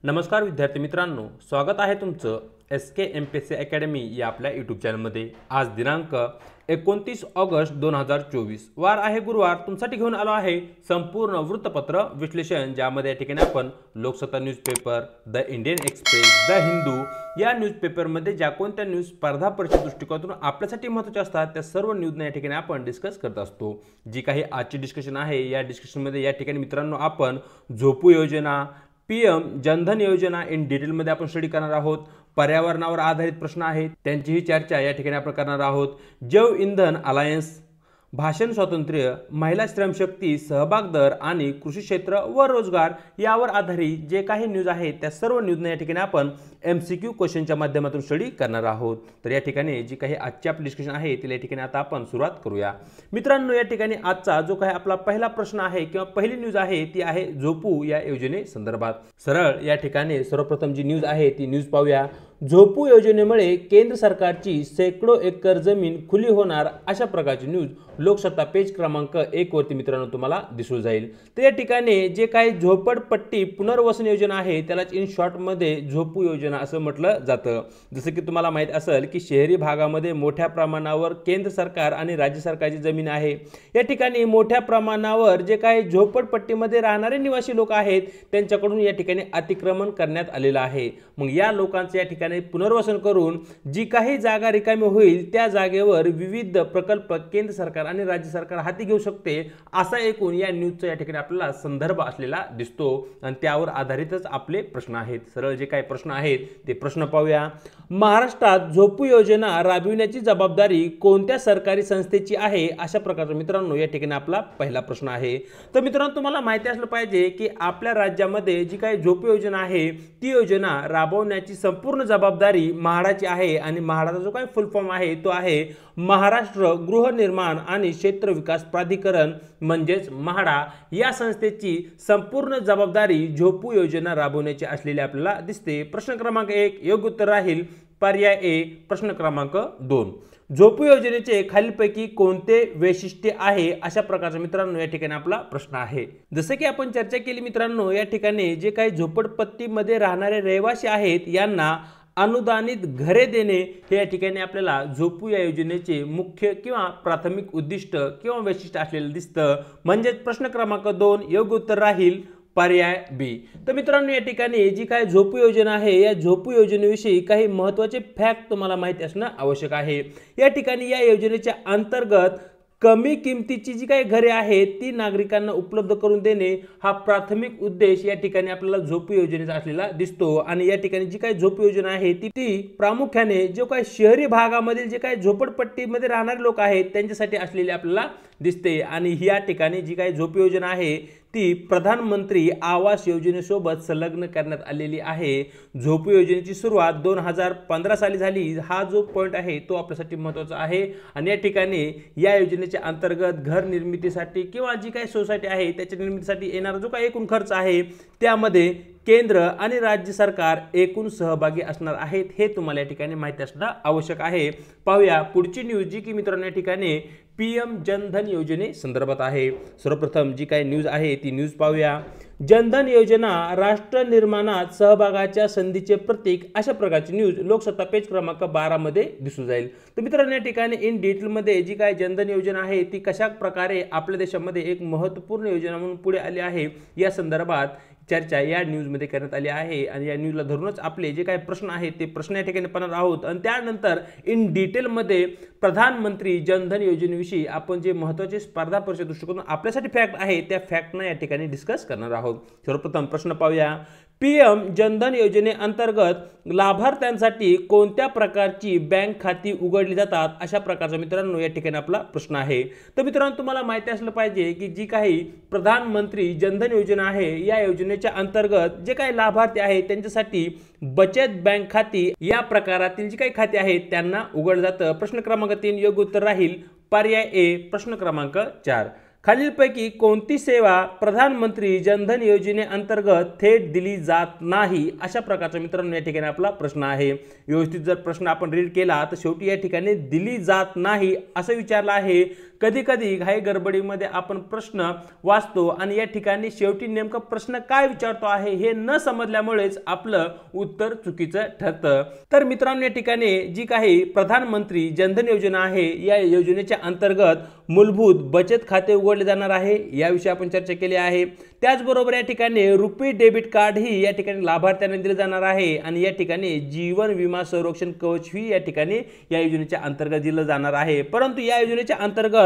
नमस्कार विद्यार्थी मित्रांनो, स्वागत आहे तुमचं SK MPSC अकॅडमी या आपल्या यूट्यूब चॅनलमध्ये। आज दिनांक 29 ऑगस्ट 2024 वार आहे गुरुवार। तुमच्यासाठी घेऊन आलो आहे संपूर्ण वृत्तपत्र विश्लेषण, ज्यामध्ये या ठिकाणी आपण Loksatta newspaper, the Indian express, the Hindu या न्यूजपेपरमध्ये ज्या कोणत्या न्यूज स्पर्धा परीक्षा दृष्टिकोनातून आपल्यासाठी महत्त्वाच्या असतात त्या सर्व न्यूज या ठिकाणी आपण डिस्कस करत असतो। जी काही आजची डिस्कशन आहे या डिस्कशनमध्ये या ठिकाणी मित्रांनो आपण झोपू योजना, PM जनधन योजना इन डिटेलमध्ये आपण स्टडी करणार आहोत। पर्यावरणावर आधारित प्रश्न आहेत त्यांचीही चर्चा या ठिकाणी आपण करणार आहोत। जैव इंधन अलायन्स, भाषण स्वातंत्र्य, महिला श्रमशक्ती, सहभाग दर आणि कृषी क्षेत्र व रोजगार यावर आधारित जे काही न्यूज आहेत त्या सर्व न्यूज या ठिकाणी आपण MCQ क्वेश्चनच्या माध्यमातून स्टडी करणार आहोत। तर या ठिकाणी जी काही आजची आपली डिस्कशन आहे तिला या ठिकाणी आता आपण सुरुवात करूया। मित्रांनो, या ठिकाणी आजचा जो काही आपला पहिला प्रश्न आहे किंवा पहिली न्यूज आहे ती आहे झोपू या योजने संदर्भात। सरळ या ठिकाणी सर्वप्रथम जी न्यूज आहे ती न्यूज पाहूया। झोपू योजनेमुळे केंद्र सरकारची शेकडो एकर जमीन खुली होणार, अशा प्रकारची न्यूज लोकसत्ता पेज क्रमांक 1 वरती मित्रांनो तुम्हाला दिसून जाईल। तर या ठिकाणी जे काही झोपडपट्टी पुनर्वसन योजना आहे त्यालाच इन शॉर्ट मध्ये झोपू योजना असं म्हटलं जातं। जसं की तुम्हाला माहित असेल की शहरी भागामध्ये मोठ्या प्रमाणावर केंद्र सरकार आणि राज्य सरकारची जमीन आहे। या ठिकाणी मोठ्या प्रमाणावर जे काही झोपडपट्टीमध्ये राहणारे निवासी लोक आहेत त्यांच्याकडून या ठिकाणी अतिक्रमण करण्यात आलेलं आहे। मग या लोकांचे या ठिकाणी पुनर्वसन करून जी काही जागा रिकामी होईल त्या जागेवर विविध प्रकल्प केंद्र सरकार आणि राज्य सरकार हाती घेऊ शकते, असा एकूण या न्यूजचा या ठिकाणी आपल्याला संदर्भ असलेला दिसतो आणि त्यावर आधारितच आपले प्रश्न आहेत। सरळ जे काही प्रश्न आहेत ते प्रश्न पाहूया। महाराष्ट्रात झोपू योजना राबविण्याची जबाबदारी कोणत्या सरकारी संस्थेची आहे, अशा प्रकारचा मित्रांनो या ठिकाणी आपला पहिला प्रश्न आहे। तर मित्रांनो, तुम्हाला माहिती असलं पाहिजे की आपल्या राज्यामध्ये जी काही झोपू योजना आहे ती योजना राबवण्याची संपूर्ण जबाबदारी म्हाडाची आहे आणि म्हाडाचा जो काही फुल फॉर्म आहे तो आहे महाराष्ट्र गृहनिर्माण आणि क्षेत्र विकास प्राधिकरण, म्हणजेच म्हाडा या संस्थेची संपूर्ण जबाबदारी झोपू योजना राबवण्याची असलेली आपल्याला दिसते। प्रश्न क्रमांक 1 योग्य उत्तर राहील पर्याय A। प्रश्न क्रमांक 2 झोपू योजनेचे खालीलपैकी कोणते वैशिष्ट्य आहे, अशा प्रकारचा मित्रांनो या ठिकाणी आपला प्रश्न आहे। जसे की आपण चर्चा केली मित्रांनो, या ठिकाणी जे काही झोपडपट्टीमध्ये राहणारे रहिवासी आहेत यांना अनुदानित घरे देणे हे या ठिकाणी आपल्याला झोपू या योजनेचे मुख्य किंवा प्राथमिक उद्दिष्ट किंवा वैशिष्ट्य असलेलं दिसतं। म्हणजे प्रश्न क्रमांक 2 योग्य उत्तर राहील पर्याय B। तर मित्रांनो, या ठिकाणी जी काही झोपू योजना आहे या झोपू योजनेविषयी काही महत्त्वाचे फॅक्ट तुम्हाला माहिती असणं आवश्यक आहे। या ठिकाणी या योजनेच्या अंतर्गत कमी किमतीची जी काही घरे आहेत ती नागरिकांना उपलब्ध करून देणे हा प्राथमिक उद्देश या ठिकाणी आपल्याला झोपू योजनेचा असलेला दिसतो। आणि या ठिकाणी जी काही झोपू योजना आहे ती प्रामुख्याने जो काही शहरी भागामधील जे काही झोपडपट्टीमध्ये राहणारे लोक आहेत त्यांच्यासाठी असलेली आपल्याला दिसते। आणि या ठिकाणी जी काही झोपू योजना आहे ती प्रधानमंत्री आवास योजनेसोबत संलग्न करण्यात आलेली आहे। झोपू योजनेची सुरुवात 2015 साली झाली, हा जो पॉइंट आहे तो आपल्यासाठी महत्त्वाचा आहे। आणि या ठिकाणी या योजनेच्या अंतर्गत घर निर्मितीसाठी किंवा जी काही सोसायटी आहे त्याच्या निर्मितीसाठी येणारा जो काही एकूण खर्च आहे त्यामध्ये केंद्र आणि राज्य सरकार एकूण सहभागी असणार आहेत, हे तुम्हाला या ठिकाणी माहिती असणं आवश्यक आहे। पाहूया पुढची न्यूज जी की मित्रांनो या ठिकाणी PM जनधन योजने संदर्भात आहे। सर्वप्रथम जी काही न्यूज आहे ती न्यूज पाहूया। जनधन योजना राष्ट्र निर्माणात सहभागाच्या संधीचे प्रतीक, अशा प्रकारची न्यूज लोकसत्ता पेज क्रमांक 12 मध्ये दिसून जाईल। तर मित्रांनो, या ठिकाणी इन डिटेलमध्ये जी काही जनधन योजना आहे ती कशा प्रकारे आपल्या देशामध्ये एक महत्त्वपूर्ण योजना म्हणून पुढे आली आहे या संदर्भात चर्चा या न्यूजमध्ये करण्यात आली आहे। आणि या न्यूजला धरूनच आपले जे काही प्रश्न आहेत ते प्रश्न या ठिकाणी पाहणार आहोत। आणि त्यानंतर इन डिटेलमध्ये प्रधानमंत्री जनधन योजनेविषयी आपण जे महत्त्वाचे स्पर्धा परीक्षा दृष्टिकोन आपल्यासाठी फॅक्ट आहे त्या फॅक्टना या ठिकाणी डिस्कस करणार आहोत। सर्वप्रथम प्रश्न पाहूया। PM जनधन योजनेअंतर्गत लाभार्थ्यांसाठी कोणत्या प्रकारची बँक खाती उघडली जातात, अशा प्रकारचा मित्रांनो या ठिकाणी आपला प्रश्न आहे। तर मित्रांनो, तुम्हाला माहिती असलं पाहिजे की जी काही प्रधानमंत्री जनधन योजना आहे या योजनेच्या अंतर्गत जे काही लाभार्थी आहेत त्यांच्यासाठी बचत बँक खाती या प्रकारातील जी काही खाती आहेत त्यांना उघडलं जातं। प्रश्न क्रमांक 3 योग्य उत्तर राहील पर्याय A। प्रश्न क्रमांक 4 खालीलपैकी कोणती सेवा प्रधानमंत्री जनधन योजनेअंतर्गत थेट दिली जात नाही, अशा प्रकारचा मित्रांनो या ठिकाणी आपला प्रश्न आहे। व्यवस्थित जर प्रश्न आपण रीड केला तर शेवटी या ठिकाणी दिली जात नाही असं विचारलं आहे। कधी कधी घाई गडबडीमध्ये आपण प्रश्न वाचतो आणि या ठिकाणी शेवटी नेमका प्रश्न काय विचारतो आहे हे न समजल्यामुळेच आपलं उत्तर चुकीचं ठरतं। तर मित्रांनो या ठिकाणी जी काही प्रधानमंत्री जनधन योजना आहे या योजनेच्या अंतर्गत मूलभूत बचत खाते उघडले जाणार आहे, याविषयी आपण चर्चा केली आहे। त्याचबरोबर या ठिकाणी रुपी डेबिट कार्ड ही या ठिकाणी लाभार्थ्यांना दिले जाणार आहे आणि या ठिकाणी जीवन विमा संरक्षण कवच ही या ठिकाणी या योजनेच्या अंतर्गत दिलं जाणार आहे। परंतु या योजनेच्या अंतर्गत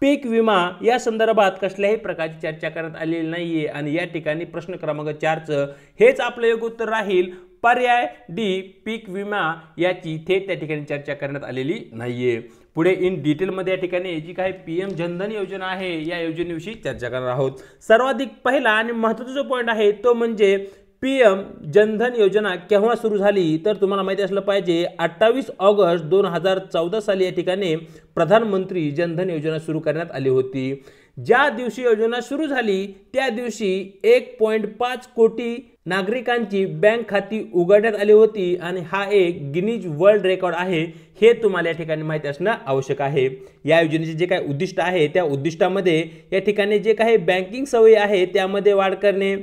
पीक विमा या संदर्भात कसल्याही प्रकारची चर्चा करण्यात आलेली नाहीये आणि या ठिकाणी प्रश्न क्रमांक 4चं हेच आपलं योग्य उत्तर राहील। पर्याय डी पीक विमा याची थेट त्या ठिकाणी चर्चा करण्यात आलेली नाहीये। पुढे इन डिटेल मध्ये या ठिकाणी जी काही पीएम जनधन योजना आहे या योजनेविषयी चर्चा करणार आहोत। सर्वाधिक पहिला आणि महत्त्वाचा पॉइंट आहे तो म्हणजे पीएम जनधन योजना केव्हा सुरू झाली, तर तुम्हाला माहिती असलं पाहिजे 28 ऑगस्ट 2014 साली या ठिकाणी प्रधानमंत्री जनधन योजना सुरू करण्यात आली होती। ज्या दिवशी योजना सुरू झाली त्या दिवशी 1.5 कोटी नागरिकांची बँक खाती उघडण्यात आली होती आणि हा एक गिनीज वर्ल्ड रेकॉर्ड आहे, हे तुम्हाला या ठिकाणी माहिती असणं आवश्यक आहे। या योजनेचे जे काही उद्दिष्ट आहे त्या उद्दिष्टामध्ये या ठिकाणी जे काही बँकिंग सवयी आहे त्यामध्ये वाढ करणे,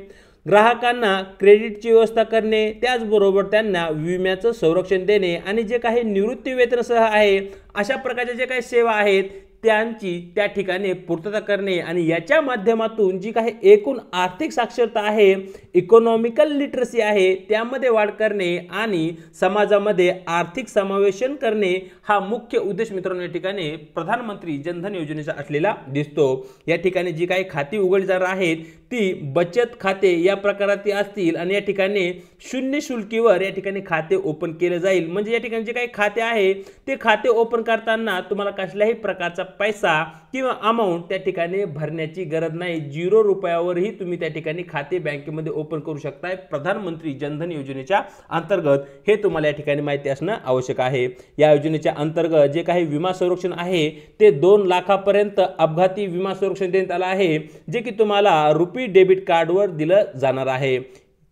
ग्राहकांना क्रेडिटची व्यवस्था करणे, त्याचबरोबर त्यांना विम्याचं संरक्षण देणे आणि जे काही निवृत्ती वेतनसह आहे अशा प्रकारच्या जे काही सेवा आहेत त्यांची त्या ठिकाणी पूर्तता करणे आणि याच्या माध्यमातून जी काही एकूण आर्थिक साक्षरता आहे, इकॉनॉमिकल लिटरसी आहे त्यामध्ये वाढ करणे आणि समाजामध्ये आर्थिक समावेशन करणे हा मुख्य उद्देश मित्रांनो या ठिकाणी प्रधानमंत्री जनधन योजनेचा असलेला दिसतो। या ठिकाणी जी काही खाती उघडली जाणार आहेत ती बचत खाते या प्रकारात असतील आणि या ठिकाणी शून्य शुल्कीवर या ठिकाणी खाते ओपन केले जाईल। म्हणजे या ठिकाणी जे काही खाते आहे ते खाते ओपन करताना तुम्हाला कसल्याही प्रकारचा पैसा किंवा अमाउंट त्या ठिकाणी भरण्याची गरज नाही। 0 रुपयावरही तुम्ही त्या ठिकाणी खाते बँकेमध्ये ओपन करू शकताय प्रधानमंत्री जनधन योजनेच्या अंतर्गत, हे तुम्हाला या ठिकाणी माहिती असणं आवश्यक आहे। या योजनेच्या अंतर्गत जे काही विमा संरक्षण आहे ते 2 लाखापर्यंत अपघाती विमा संरक्षण देण्यात आलं आहे, जे की तुम्हाला रुपी डेबिट कार्डवर दिलं जाणार आहे।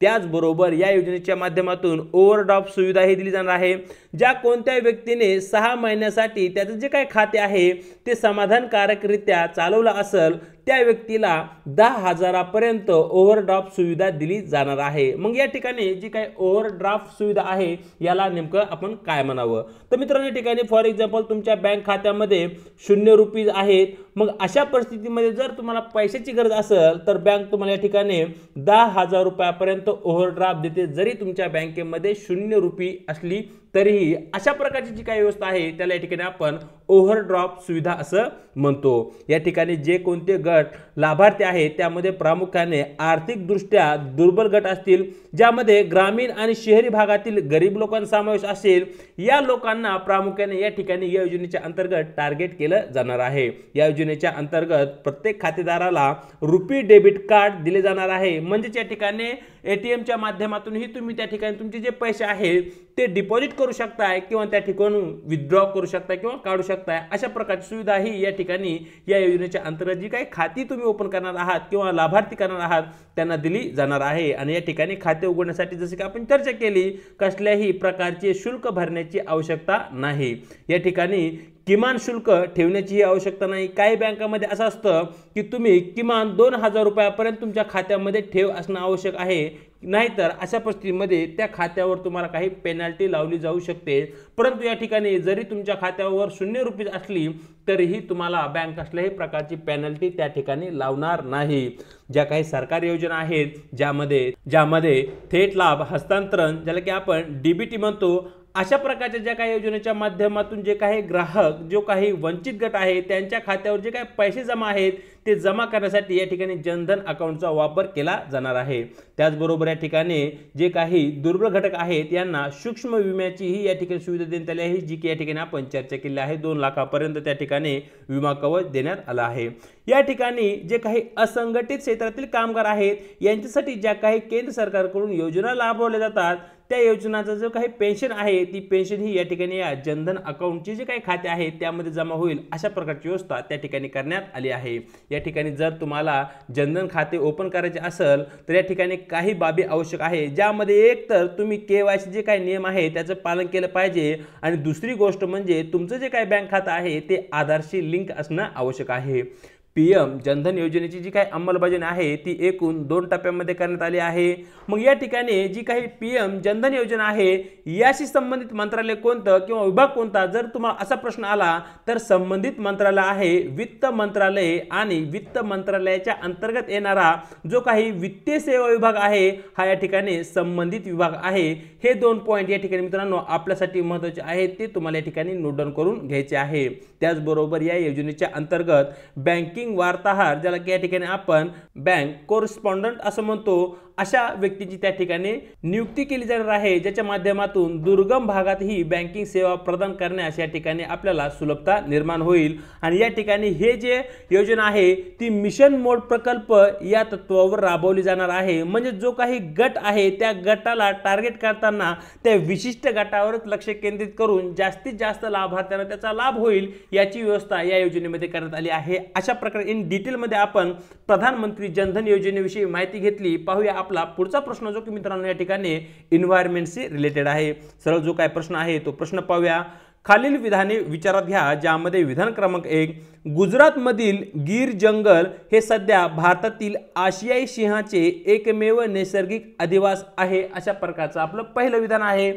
त्याचबरोबर या योजनेच्या माध्यमातून ओव्हरड्राफ्ट सुविधा ही दिली जाणार आहे। ज्या कोणत्या व्यक्तीने 6 महिन्यासाठी त्याचं जे काही खाते आहे ते समाधानकारकरित्या चालवलं असेल त्या व्यक्तीला 10,000 पर्यंत ओव्हरड्राफ्ट सुविधा दिली जाणार आहे। मग या ठिकाणी जी काही ओव्हरड्राफ्ट सुविधा आहे याला नेमकं आपण काय म्हणावं, तर मित्रांनो या ठिकाणी फॉर एक्झाम्पल तुमच्या बँक खात्यामध्ये 0 रुपये आहेत, मग अशा परिस्थितीमध्ये जर तुम्हाला पैशाची गरज असेल तर बँक तुम्हाला या ठिकाणी 10,000 रुपयापर्यंत ओव्हरड्राफ्ट देते, जरी तुमच्या बँकेमध्ये 0 रुपये असली तरीही। अशा प्रकारची जी काही व्यवस्था आहे त्याला या ठिकाणी आपण ओव्हरड्राफ्ट सुविधा असं म्हणतो। या ठिकाणी जे कोणते गट लाभार्थी आहेत त्यामध्ये प्रामुख्याने आर्थिक दृष्ट्या दुर्बल गट असतील, ज्यामध्ये ग्रामीण आणि शहरी भागातील गरीब लोकांचा समावेश असेल, या लोकांना प्रामुख्याने या ठिकाणी या योजनेच्या अंतर्गत टार्गेट केलं जाणार आहे। या योजनेच्या अंतर्गत प्रत्येक खातेदाराला रुपी डेबिट कार्ड दिले जाणार आहे, म्हणजे या ठिकाणी एटीएमच्या माध्यमातूनही तुम्ही त्या ठिकाणी तुमचे जे पैसे आहेत ते डिपॉझिट करू शकताय किंवा त्या ठिकाणून विथड्रॉ करू शकताय किंवा काढू शकताय। अशा प्रकारची सुविधा ही या ठिकाणी या योजनेच्या अंतर्गत जी काही खाती तुम्ही ओपन करणार आहात किंवा लाभार्थी करणार आहात त्यांना दिली जाणार आहे। आणि या ठिकाणी खाते उघडण्यासाठी जसे की आपण चर्चा केली कसल्याही प्रकारचे शुल्क भरण्याची आवश्यकता नाही। या ठिकाणी किमान शुल्क ठेवण्याची आवश्यकता नाही। काही बँकांमध्ये असं असतं की तुम्ही किमान 2,000 रुपयापर्यंत तुमच्या खात्यामध्ये ठेव असणं आवश्यक आहे, नाहीतर अशा परिस्थितीमध्ये त्या खात्यावर तुम्हाला काही पेनल्टी लावली जाऊ शकते। परंतु या ठिकाणी जरी तुमच्या खात्यावर 0 रुपये असली तरीही तुम्हाला बँक कसल्याही प्रकारची पेनल्टी त्या ठिकाणी लावणार नाही। ज्या काही सरकारी योजना आहेत ज्यामध्ये थेट लाभ हस्तांतरण ज्याला की आपण डीबीटी म्हणतो, अशा प्रकारच्या ज्या काही योजनेच्या माध्यमातून जे काही ग्राहक जो काही वंचित गट आहे त्यांच्या खात्यावर जे काही पैसे जमा आहेत ते जमा करण्यासाठी या ठिकाणी जनधन अकाउंटचा वापर केला जाणार आहे। त्याचबरोबर या ठिकाणी जे काही दुर्बल घटक आहेत यांना सूक्ष्म विम्याची ही या ठिकाणी सुविधा देण्यात आली आहे, जी की या ठिकाणी आपण चर्चा केली आहे। 2 लाखापर्यंत त्या ठिकाणी विमा कवच देण्यात आला आहे। या ठिकाणी जे काही असंघटित क्षेत्रातील कामगार आहेत यांच्यासाठी ज्या काही केंद्र सरकारकडून योजना राबवल्या जातात त्या योजनाचं जो काही पेन्शन आहे ती पेन्शन ही या ठिकाणी या जनधन अकाउंटचे जे काही खाते आहे त्यामध्ये जमा होईल अशा प्रकारची व्यवस्था त्या ठिकाणी करण्यात आली आहे। या ठिकाणी जर तुम्हाला जनधन खाते ओपन करायचे असेल तर या ठिकाणी काही बाबी आवश्यक आहे, ज्यामध्ये एक तर तुम्ही KYC जे काही नियम आहे त्याचं पालन केलं पाहिजे आणि दुसरी गोष्ट म्हणजे तुमचं जे काही बँक खातं आहे ते आधारशी लिंक असणं आवश्यक आहे। PM जनधन योजनेची जी काही अंमलबजावणी आहे ती एकूण 2 टप्प्यांमध्ये करण्यात आली आहे। मग या ठिकाणी जी काही PM जनधन योजना आहे याशी संबंधित मंत्रालय कोणतं किंवा विभाग कोणता, जर तुम्हाला असा प्रश्न आला तर संबंधित मंत्रालय आहे वित्त मंत्रालय आणि वित्त मंत्रालयाच्या अंतर्गत येणारा जो काही वित्तीय सेवा विभाग आहे हा या ठिकाणी संबंधित विभाग आहे। हे 2 पॉइंट या ठिकाणी मित्रांनो आपल्यासाठी महत्त्वाचे आहेत, ते तुम्हाला या ठिकाणी नोट डाऊन करून घ्यायचे आहे। त्याचबरोबर या योजनेच्या अंतर्गत बँकिंग वार्ताहर, ज्याला की या ठिकाणी आपण बँक कोरेस्पॉन्डंट असं म्हणतो, अशा व्यक्तीची त्या ठिकाणी नियुक्ती केली जाणार आहे, ज्याच्या माध्यमातून दुर्गम भागातही बँकिंग सेवा प्रदान करण्यास या ठिकाणी आपल्याला सुलभता निर्माण होईल। आणि या ठिकाणी हे जे योजना आहे ती मिशन मोड प्रकल्प या तत्वावर राबवली जाणार आहे। म्हणजे जो काही गट आहे त्या गटाला टार्गेट करताना त्या विशिष्ट गटावरच लक्ष केंद्रित करून जास्तीत जास्त लाभार्थ्यांना त्याचा लाभ होईल याची व्यवस्था या योजनेमध्ये करण्यात आली आहे। अशा प्रकारे इन डिटेल मध्ये आपण प्रधानमंत्री जनधन योजनेविषयी माहिती घेतली। पाहूया आपला पुढचा प्रश्न जो की मित्रांनो या ठिकाणी एन्व्हायरमेंटशी रिलेटेड आहे। सरळ जो काय प्रश्न आहे तो प्रश्न पाहूया। खालील विधाने विचारात घ्या, ज्यामध्ये विधान क्रमांक 1, गुजरात मधील गीर जंगल हे सध्या भारतातील आशियाई सिंहाचे एकमेव नैसर्गिक अधिवास आहे, अशा प्रकारचं आपलं पहिलं विधान आहे।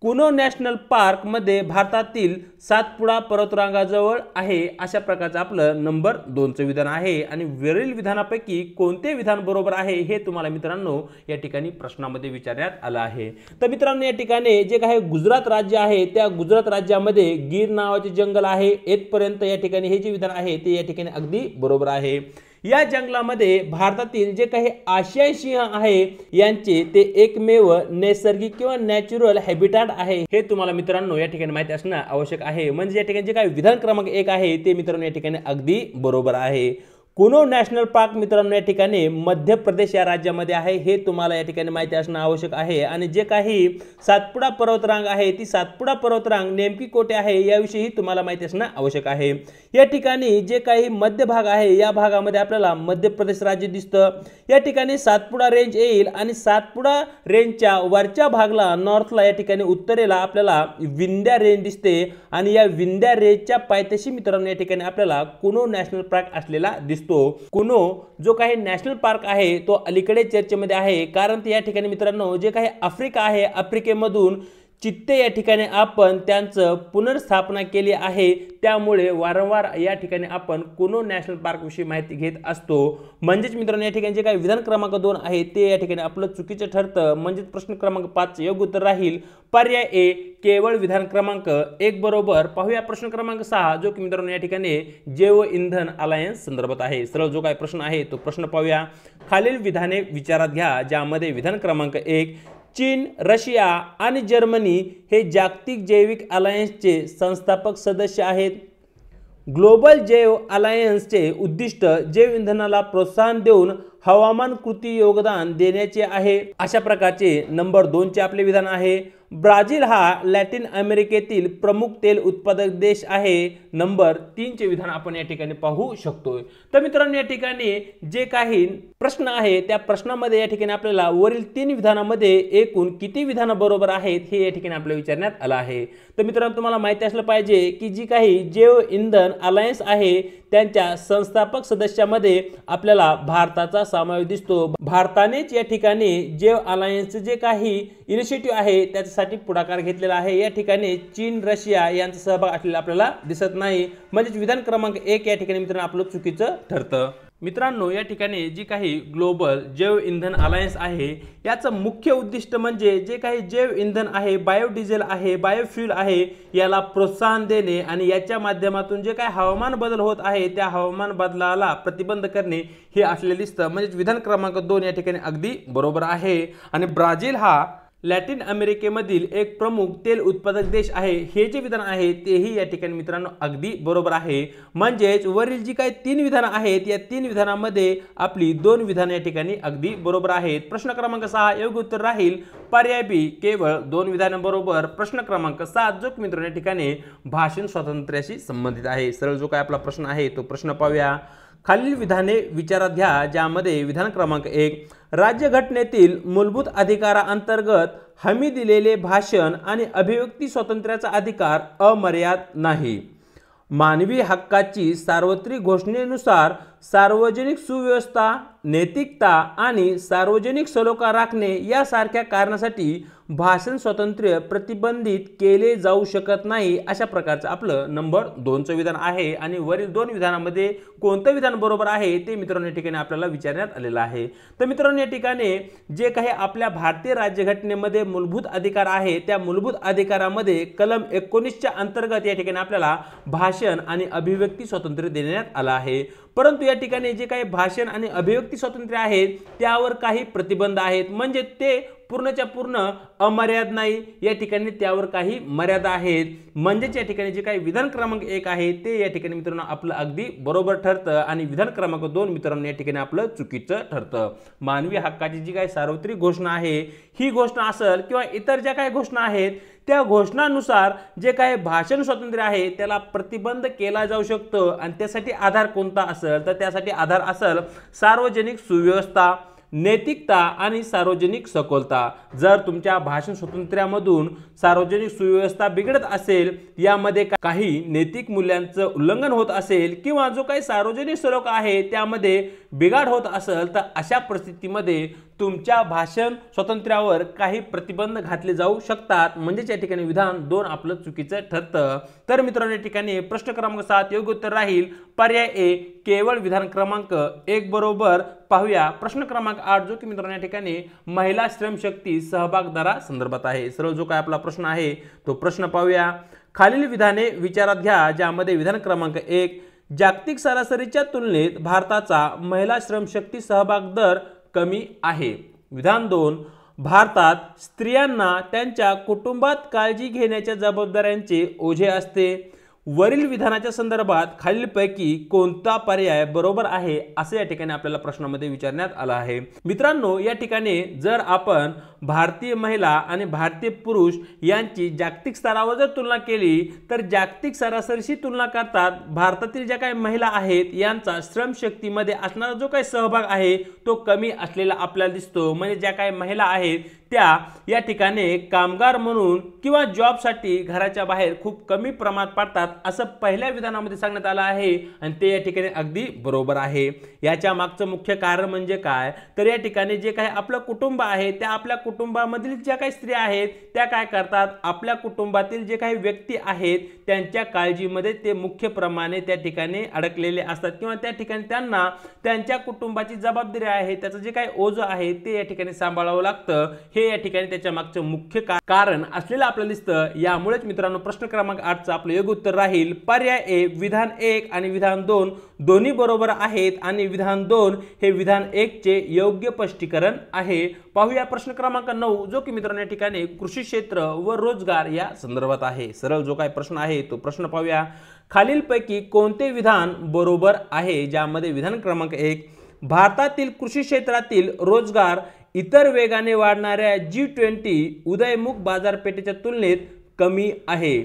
कुनो नॅशनल पार्क मध्ये भारतातील सातपुडा पर्वतरांगाजवळ आहे, अशा प्रकारचं आपलं नंबर 2चं विधान आहे। आणि वरील विधानापैकी कोणते विधान बरोबर आहे हे तुम्हाला मित्रांनो या ठिकाणी प्रश्नामध्ये विचारण्यात आलं आहे। तर मित्रांनो या ठिकाणी जे काही गुजरात राज्य आहे त्या गुजरात राज्यामध्ये गीर नावाचे जंगल आहे, येथपर्यंत या ठिकाणी हे जे विधान आहे ते या ठिकाणी अगदी बरोबर आहे। या जंगलामध्ये भारतातील जे काही आशियाई सिंह आहे यांचे ते एकमेव नैसर्गिक किंवा नॅचरल हॅबिटॅट आहे, हे तुम्हाला मित्रांनो या ठिकाणी माहिती असणं आवश्यक आहे। म्हणजे या ठिकाणी जे काही विधान क्रमांक 1 आहे ते मित्रांनो या ठिकाणी अगदी बरोबर आहे। कुनो नॅशनल पार्क मित्रांनो या ठिकाणी मध्य प्रदेश या राज्यामध्ये आहे, हे तुम्हाला या ठिकाणी माहिती असणं आवश्यक आहे। आणि जे काही सातपुडा पर्वतरांग आहे ती सातपुडा पर्वतरांग नेमकी कोठे आहे याविषयी तुम्हाला माहिती असणं आवश्यक आहे। या ठिकाणी जे काही मध्य भाग आहे या भागामध्ये आपल्याला मध्य प्रदेश राज्य दिसतं। या ठिकाणी सातपुडा रेंज येईल आणि सातपुडा रेंजच्या वरच्या भागाला नॉर्थला या ठिकाणी उत्तरेला आपल्याला विंध्या रेंज दिसते आणि या विंध्या रेंजच्या पायथ्याशी मित्रांनो या ठिकाणी आपल्याला कुनो नॅशनल पार्क असलेला दिसतो। कुनो जो काही नॅशनल पार्क आहे तो अलीकडे चर्चेमध्ये आहे, कारण या ठिकाणी मित्रांनो जे काही आफ्रिका आहे आफ्रिकेमधून चित्ते या ठिकाणी आपण त्यांचं पुनर्स्थापना केली आहे, त्यामुळे वारंवार या ठिकाणी आपण कुनो नॅशनल पार्क विषयी माहिती घेत असतो। म्हणजेच मित्रांनो या ठिकाणी जे काही विधान क्रमांक 2 आहे ते या ठिकाणी आपलं चुकीचं ठरतं। म्हणजे प्रश्न क्रमांक 5 योग्य उत्तर राहील पर्याय ए, केवळ विधान क्रमांक 1 बरोबर। पाहूया प्रश्न क्रमांक 6 जो की मित्रांनो या ठिकाणी जैव इंधन अलायन्स संदर्भात आहे। सरळ जो काही प्रश्न आहे तो प्रश्न पाहूया। खालील विधाने विचारात घ्या, ज्यामध्ये विधान क्रमांक 1, चीन, रशिया आणि जर्मनी हे जागतिक जैविक अलायन्सचे संस्थापक सदस्य आहेत। ग्लोबल जैव अलायन्सचे उद्दिष्ट जैव इंधनाला प्रोत्साहन देऊन हवामान कृती योगदान देण्याचे आहे, अशा प्रकारचे नंबर 2चे आपले विधान आहे। ब्राझील हा लॅटिन अमेरिकेतील प्रमुख तेल उत्पादक देश आहे, नंबर 3चे विधान आपण या ठिकाणी पाहू शकतो। तर मित्रांनो या ठिकाणी जे काही प्रश्न आहे त्या प्रश्नामध्ये या ठिकाणी आपल्याला वरील 3 विधानामध्ये एकूण किती विधान बरोबर आहेत हे या ठिकाणी आपल्याला विचारण्यात आलं आहे। तर मित्रांनो तुम्हाला माहिती असलं पाहिजे की जी काही जैव इंधन अलायन्स आहे त्यांच्या संस्थापक सदस्यामध्ये आपल्याला भारताचा समावेश दिसतो। भारतानेच या ठिकाणी जैव अलायन्सचे जे काही इनिशिएटिव्ह आहे त्याच्यासाठी पुढाकार घेतलेला आहे। या ठिकाणी चीन, रशिया यांचा सहभाग असलेला आपल्याला दिसत नाही। म्हणजे विधान क्रमांक 1 या ठिकाणी मित्रांनो आपलं चुकीचं ठरतं। मित्रांनो या ठिकाणी जी काही ग्लोबल जैव इंधन अलायन्स आहे याचं मुख्य उद्दिष्ट म्हणजे जे काही जैव इंधन आहे, बायोडिझेल आहे, बायोफ्यूल आहे याला प्रोत्साहन देणे आणि याच्या माध्यमातून जे काही हवामान बदल होत आहे त्या हवामान बदलाला प्रतिबंध करणे हे असले दिसतं। म्हणजे विधान क्रमांक 2 या ठिकाणी अगदी बरोबर आहे। आणि ब्राझील हा लॅटिन अमेरिकेमधील एक प्रमुख तेल उत्पादक देश आहे, हे जे विधान आहे तेही या ठिकाणी मित्रांनो अगदी बरोबर आहे। म्हणजेच वरील जी काही 3 विधानं आहेत या 3 विधानांमध्ये आपली 2 विधाने या ठिकाणी अगदी बरोबर आहेत। प्रश्न क्रमांक 6 योग्य उत्तर राहील पर्याय बी केवळ 2 विधाने बरोबर। प्रश्न क्रमांक 7 जो मित्रांनो या ठिकाणी भाषण स्वातंत्र्याशी संबंधित आहे। सरळ जो काय आपला प्रश्न आहे तो प्रश्न पाहूया। खालील विधाने विचारात घ्या, ज्यामध्ये विधान क्रमांक 1 राज्यघटनेतील मूलभूत अधिकारांतर्गत हमी दिलेले भाषण आणि अभिव्यक्ती स्वातंत्र्याचा अधिकार अमर्याद नाही। मानवी हक्काची सार्वत्रिक घोषणेनुसार सार्वजनिक सुव्यवस्था, नैतिकता आणि सार्वजनिक सलोखा राखणे यासारख्या कारणासाठी भाषण स्वातंत्र्य प्रतिबंधित केले जाऊ शकत नाही। अशा प्रकारचं आपलं नंबर 2चं विधान आहे। आणि वरील 2 विधानांमध्ये कोणतं विधान बरोबर आहे ते मित्रांनो या ठिकाणी आपल्याला विचारण्यात आलेलं आहे। तर मित्रांनो या ठिकाणी जे काही आपल्या भारतीय राज्यघटनेमध्ये मूलभूत अधिकार आहे त्या मूलभूत अधिकारामध्ये कलम 19च्या अंतर्गत या ठिकाणी आपल्याला भाषण आणि अभिव्यक्ती स्वातंत्र्य देण्यात आलं आहे। परंतु या ठिकाणी जे काही भाषण आणि अभिव्यक्ती स्वातंत्र्य आहे त्यावर काही प्रतिबंध आहेत, म्हणजे ते पूर्णच्या पूर्ण अमर्याद नाही, या ठिकाणी त्यावर काही मर्यादा आहेत। म्हणजेच या ठिकाणी जे काही विधान क्रमांक 1 आहे ते या ठिकाणी मित्रांनो आपलं अगदी बरोबर ठरतं आणि विधान क्रमांक 2 मित्रांनो या ठिकाणी आपलं चुकीचं ठरतं। मानवी हक्काची जी काही सार्वत्रिक घोषणा आहे ही घोषणा असेल किंवा इतर ज्या काही घोषणा आहेत त्या घोषणानुसार जे काही भाषण स्वातंत्र्य आहे त्याला प्रतिबंध केला जाऊ शकतो आणि त्यासाठी आधार कोणता असेल तर त्यासाठी आधार असेल सार्वजनिक सुव्यवस्था, नैतिकता आणि सार्वजनिक सखोलता। जर तुमच्या भाषण स्वातंत्र्यामधून सार्वजनिक सुव्यवस्था बिघडत असेल, यामध्ये काही नैतिक मूल्यांचं उल्लंघन होत असेल किंवा जो काही सार्वजनिक सलोखा आहे त्यामध्ये बिघाड होत असेल तर अशा परिस्थितीमध्ये तुमच्या भाषण स्वातंत्र्यावर काही प्रतिबंध घातले जाऊ शकतात। म्हणजेच या ठिकाणी विधान 2 आपलं चुकीचं ठरतं। तर मित्रांनो या ठिकाणी प्रश्न क्रमांक 7 योग्य उत्तर राहील पर्याय ए केवळ विधान क्रमांक 1 बरोबर। पाहूया प्रश्न क्रमांक 8 जो की मित्रांनो या ठिकाणी महिला श्रमशक्ती सहभाग दरा संदर्भात आहे। सरळ जो काय आपला प्रश्न आहे तो प्रश्न पाहूया। खालील विधाने विचारात घ्या, ज्यामध्ये विधान क्रमांक 1 जागतिक सरासरीच्या तुलनेत भारताचा महिला श्रमशक्ती सहभाग दर कमी आहे। विधान 2 भारतात स्त्रियांना त्यांच्या कुटुंबात काळजी घेण्याच्या जबाबदाऱ्यांचे ओझे असते। वरील विधानाच्या संदर्भात खालीलपैकी कोणता पर्याय बरोबर आहे असे या ठिकाणी आपल्याला प्रश्नामध्ये विचारण्यात आला आहे। मित्रांनो या ठिकाणी जर आपण भारतीय महिला आणि भारतीय पुरुष यांची जागतिक स्तरावर जर तुलना केली तर जागतिक सरासरीशी तुलना करतात भारतातील ज्या काही महिला आहेत यांचा श्रमशक्तीमध्ये असणारा जो काही सहभाग आहे तो कमी असलेला आपल्याला दिसतो। म्हणजे ज्या काही महिला आहेत त्या या ठिकाणी कामगार म्हणून किंवा जॉबसाठी घराच्या बाहेर खूप कमी प्रमाणात पडतात असं पहिल्या विधानामध्ये सांगण्यात आलं आहे आणि ते या ठिकाणी अगदी बरोबर आहे। याच्या मागचं मुख्य कारण म्हणजे काय तर या ठिकाणी जे काही आपलं कुटुंब आहे त्या आपल्या कुटुंबामधील ज्या काही स्त्रिया आहेत त्या काय करतात, आपल्या कुटुंबातील जे काही व्यक्ती आहेत त्यांच्या काळजीमध्ये ते मुख्य प्रमाणे त्या ठिकाणी अडकलेले असतात किंवा त्या ठिकाणी त्यांना त्यांच्या कुटुंबाची जबाबदारी आहे त्याचं जे काही ओझं आहे ते या ठिकाणी सांभाळावं लागतं। हे या ठिकाणी त्याच्या मागचं मुख्य कारण असलेलं आपल्याला दिसतं। यामुळेच मित्रांनो प्रश्न क्रमांक 8 चं आपलं योग्य उत्तर राहील पर्याय ए विधान 1 आणि विधान 2 दोन्ही बरोबर आहेत आणि विधान 2 हे विधान 1 चे योग्य स्पष्टीकरण आहे। पाहूया प्रश्न क्रमांक 9 जो की मित्रांनो या ठिकाणी कृषी क्षेत्र व रोजगार या संदर्भात आहे। सरळ जो काय प्रश्न आहे तो प्रश्न पाहूया। खालीलपैकी कोणते विधान बरोबर आहे, ज्यामध्ये विधान क्रमांक 1 भारतातील कृषी क्षेत्रातील रोजगार इतर वेगाने वाढणाऱ्या G20 उदयमुख बाजारपेठेच्या तुलनेत कमी आहे।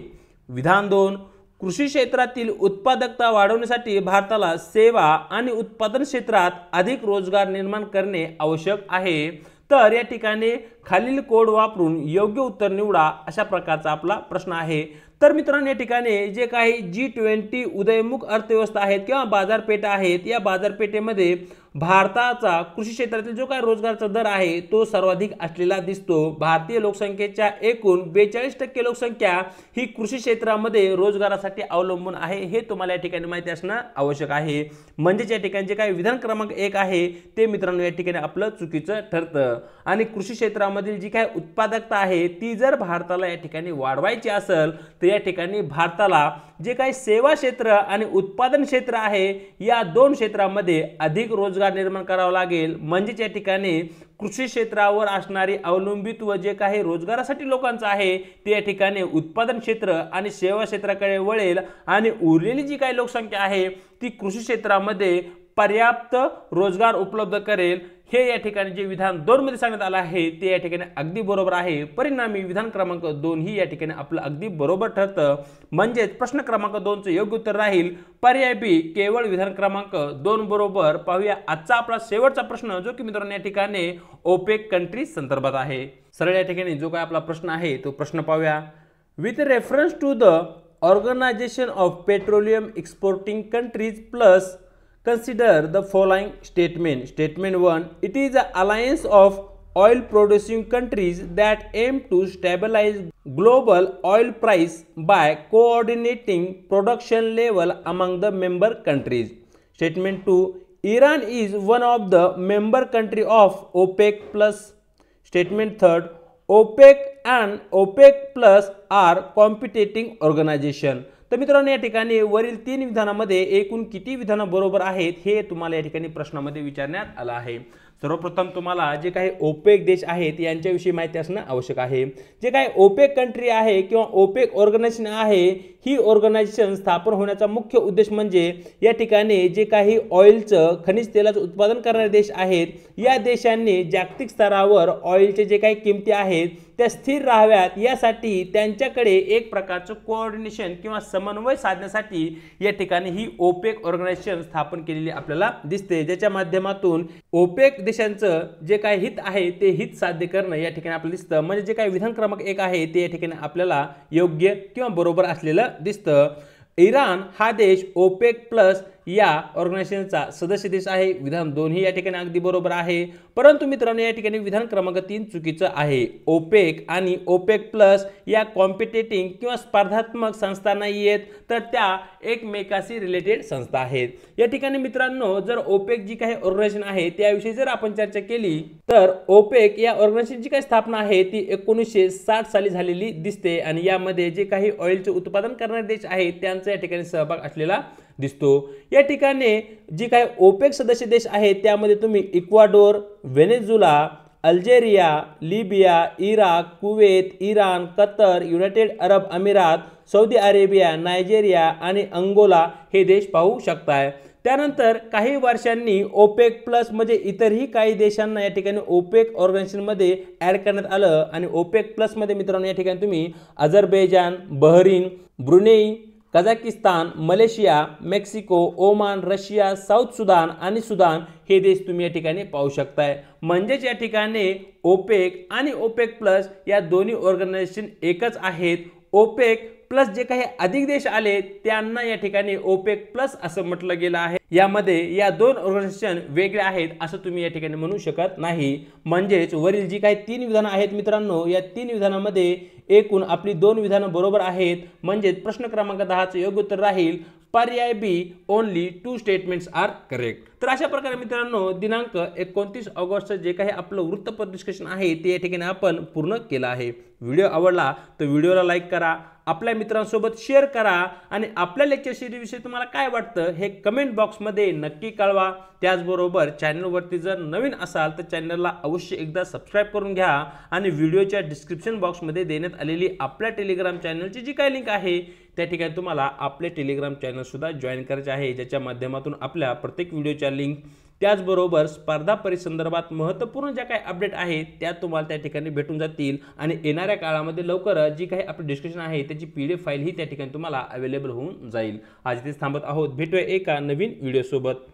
विधान 2 कृषी क्षेत्रातील उत्पादकता वाढवण्यासाठी भारताला सेवा आणि उत्पादन क्षेत्रात अधिक रोजगार निर्माण करणे आवश्यक आहे। तर या ठिकाणी खालील कोड वापरून योग्य उत्तर निवडा अशा प्रकारचा आपला प्रश्न आहे। तर मित्रांनो या ठिकाणी जे काही G20 उदयमुख अर्थव्यवस्था आहेत किंवा बाजारपेठा आहेत या बाजारपेठेमध्ये भारताचा कृषी क्षेत्रातील जो काही रोजगाराचा दर आहे तो सर्वाधिक असलेला दिसतो। भारतीय लोकसंख्येच्या एकूण 42% लोकसंख्या ही कृषी क्षेत्रामध्ये रोजगारासाठी अवलंबून आहे, हे तुम्हाला या ठिकाणी माहिती असणं आवश्यक आहे। म्हणजे या ठिकाणी जे काही विधान क्रमांक 1 आहे ते मित्रांनो या ठिकाणी आपलं चुकीचं ठरतं आणि कृषी क्षेत्रामधील जी काही उत्पादकता आहे ती जर भारताला या ठिकाणी वाढवायची असेल तर या ठिकाणी भारताला जे काही सेवा क्षेत्र आणि उत्पादन क्षेत्र आहे या दोन क्षेत्रामध्ये अधिक रोजगार रोजगार निर्माण करावा लागेल, म्हणजेच या ठिकाणी कृषी क्षेत्रावर असणारी अवलंबित्व जे काही रोजगारासाठी लोकांचं आहे ते या ठिकाणी उत्पादन क्षेत्र आणि सेवा क्षेत्राकडे वळेल आणि उरलेली जी काही लोकसंख्या आहे ती कृषी क्षेत्रामध्ये पर्याप्त रोजगार उपलब्ध करेल। हे या ठिकाणी जे विधान 2 मध्ये सांगण्यात आलं आहे ते या ठिकाणी अगदी बरोबर आहे। परिणामी विधान क्रमांक 2 ही या ठिकाणी आपलं अगदी बरोबर ठरतं, म्हणजेच प्रश्न क्रमांक 2 चे योग्य उत्तर राहील पर्याय बी, केवळ विधान क्रमांक 2 बरोबर। पाहूया आजचा आपला शेवटचा प्रश्न, जो की मित्रांनो या ठिकाणी ओपेक कंट्रीज संदर्भात आहे। सरळ या ठिकाणी जो काय आपला प्रश्न आहे तो प्रश्न पाहूया। With reference to the organisation of petroleum exporting countries plus consider the following statement. Statement 1, it is an alliance of oil producing countries that aim to stabilize global oil price by coordinating production level among the member countries. Statement 2, Iran is one of the member country of OPEC plus. Statement 3, OPEC and OPEC plus are competing organization. तर मित्रांनो या ठिकाणी वरील 3 विधानामध्ये एकूण किती विधानं बरोबर आहेत हे तुम्हाला या ठिकाणी प्रश्नामध्ये विचारण्यात आलं आहे। सर्वप्रथम तुम्हाला जे काही ओपेक देश आहेत यांच्याविषयी माहिती असणं आवश्यक आहे। जे काही ओपेक कंट्री आहे किंवा ओपेक ऑर्गनायझेशन आहे ही ऑर्गनायझेशन स्थापन होण्याचा मुख्य उद्देश म्हणजे या ठिकाणी जे काही ऑइलचं खनिज तेलाचं उत्पादन करणारे देश आहेत या देशांनी जागतिक स्तरावर ऑइलचे जे काही किमती आहेत त्या स्थिर राहाव्यात यासाठी त्यांच्याकडे एक प्रकारचं कोऑर्डिनेशन किंवा समन्वय साधण्यासाठी या ठिकाणी ही ओपेक ऑर्गनायझेशन स्थापन केलेली आपल्याला दिसते, ज्याच्या माध्यमातून ओपेक देशांचं जे काही हित आहे ते हित साध्य करणं या ठिकाणी आपल्याला दिसतं। म्हणजे जे काही विधान क्रमांक 1 आहे ते या ठिकाणी आपल्याला योग्य किंवा बरोबर असलेलं दिसतं। इराण हा देश ओपेक प्लस या ऑर्गनायझेशनचा सदस्य देश आहे। विधान 2 ही या ठिकाणी अगदी बरोबर आहे, परंतु मित्रांनो या ठिकाणी विधान क्रमांक 3 चुकीचं आहे। ओपेक आणि ओपेक प्लस या कॉम्पिटिटिंग किंवा स्पर्धात्मक संस्था नाही आहेत, तर त्या एकमेकाशी रिलेटेड संस्था आहेत। या ठिकाणी मित्रांनो जर ओपेक जी काही ऑर्गनायझेशन आहे त्याविषयी जर आपण चर्चा केली तर ओपेक या ऑर्गनायझेशनची काही स्थापना आहे ती 1960 साली झालेली दिसते आणि यामध्ये जे काही ऑइलचे उत्पादन करणारे देश आहेत त्यांचा या ठिकाणी सहभाग असलेला दिसतो। या ठिकाणी जी काही ओपेक सदस्य देश आहेत त्यामध्ये तुम्ही Ecuador, Venezuela, Algeria, Libya, Iraq, Kuwait, Iran, Qatar, United Arab Emirates, Saudi Arabia, Nigeria आणि अंगोला हे देश पाहू शकताय। त्यानंतर काही वर्षांनी ओपेक प्लस म्हणजे इतरही काही देशांना या ठिकाणी ओपेक ऑर्गनायझेशन मध्ये ऍड करण्यात आलं आणि ओपेक प्लस मध्ये मित्रांनो या ठिकाणी तुम्ही Azerbaijan, Bahrain, Brunei, Kazakhstan, Malaysia, Mexico, Oman, Russia, south Sudan आणि सुदान हे देश तुम्ही या ठिकाणी पाहू शकताय। म्हणजेच या ठिकाणी ओपेक आणि ओपेक प्लस या दोन्ही ऑर्गनायझेशन एकच आहेत। ओपेक प्लस जे काही अधिक देश आले त्यांना या ठिकाणी ओपेक प्लस असं म्हटलं गेलं आहे। यामध्ये या 2 ऑर्गनायझेशन वेगळे आहेत असं तुम्ही या ठिकाणी म्हणू शकत नाही। म्हणजेच वरील जी काही 3 विधानं आहेत मित्रांनो या 3 विधानामध्ये एकूण आपली 2 विधानं बरोबर आहेत, म्हणजेच प्रश्न क्रमांक 10 चे योग्य उत्तर राहील पर्याय बी, ओनली 2 स्टेटमेंट्स आर करेक्ट। तर अशा प्रकारे मित्रांनो दिनांक 29 ऑगस्ट जे काही आपलं वृत्तपत्र डिस्कशन आहे ते या ठिकाणी आपण पूर्ण केलं आहे। व्हिडिओ आवडला तर व्हिडिओला लाईक करा, आपल्या मित्रांसोबत शेअर करा आणि आपल्या लेक्चर सिरीज विषयी तुम्हाला काय वाटतं हे कमेंट बॉक्समध्ये नक्की कळवा। त्याचबरोबर चॅनलवरती जर नवीन असाल तर चॅनलला अवश्य एकदा सबस्क्राइब करून घ्या आणि व्हिडिओच्या डिस्क्रिप्शन बॉक्समध्ये देण्यात आलेली आपल्या टेलिग्राम चॅनलची जी काही लिंक आहे त्या ठिकाणी तुम्हाला आपले टेलिग्राम चॅनल सुद्धा जॉईन करायचे आहे, ज्याच्या माध्यमातून आपल्या प्रत्येक व्हिडिओच्या लिंक त्याचबरोबर स्पर्धा परीक्षेसंदर्भात महत्त्वपूर्ण ज्या काही अपडेट आहेत त्या तुम्हाला त्या ठिकाणी भेटून जातील आणि येणाऱ्या काळामध्ये लवकर जी काही आपली डिस्कशन आहे त्याची PDF फाईल ही त्या ठिकाणी तुम्हाला अवेलेबल होऊन जाईल। आज इथेच थांबत आहोत, भेटूया एका नवीन व्हिडिओ सोबत।